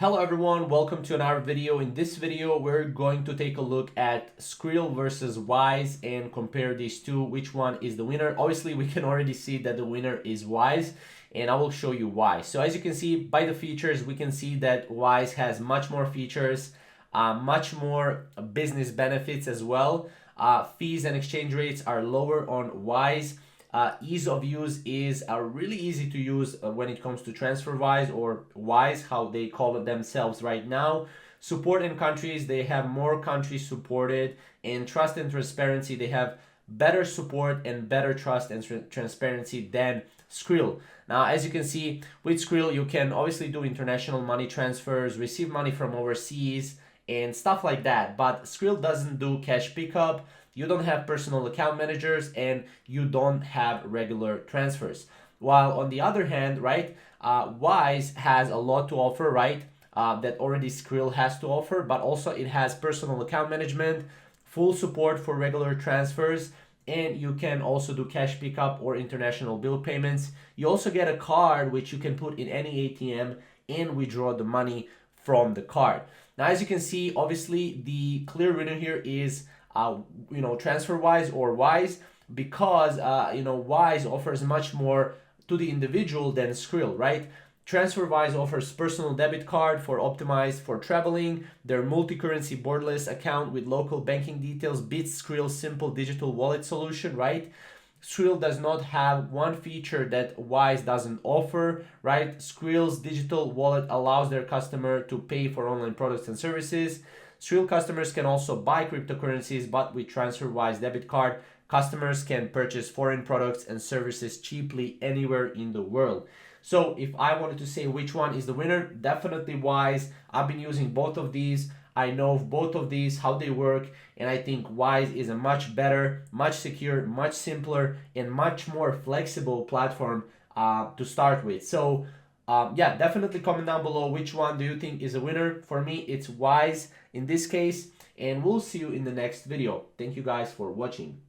Hello everyone, welcome to another video. In this video, we're going to take a look at Skrill versus Wise and compare these two, which one is the winner. Obviously, we can already see that the winner is Wise, and I will show you why. So as you can see by the features, we can see that Wise has much more features, much more business benefits as well. Fees and exchange rates are lower on Wise. Ease of use is really easy to use when it comes to TransferWise or Wise, how they call it themselves right now. Support in countries, they have more countries supported. And trust and transparency, they have better support and better trust and transparency than Skrill. Now, as you can see, with Skrill, you can obviously do international money transfers, receive money from overseas, and stuff like that. But Skrill doesn't do cash pickup. You don't have personal account managers, and you don't have regular transfers. While on the other hand, right, Wise has a lot to offer, right, that already Skrill has to offer, but also it has personal account management, full support for regular transfers, and you can also do cash pickup or international bill payments. You also get a card which you can put in any ATM and withdraw the money from the card. Now, as you can see, obviously the clear winner here is TransferWise or Wise, because Wise offers much more to the individual than Skrill, right? TransferWise offers personal debit card for optimized for traveling. Their multi-currency borderless account with local banking details beats Skrill's simple digital wallet solution, right? Skrill does not have one feature that Wise doesn't offer, right? Skrill's digital wallet allows their customer to pay for online products and services. Skrill customers can also buy cryptocurrencies, but with TransferWise debit card, customers can purchase foreign products and services cheaply anywhere in the world. So if I wanted to say which one is the winner, definitely Wise. I've been using both of these. I know both of these, how they work, and I think Wise is a much better, much secure, much simpler, and much more flexible platform to start with. So yeah, definitely comment down below which one do you think is a winner. For me, it's Wise in this case, and we'll see you in the next video. Thank you guys for watching.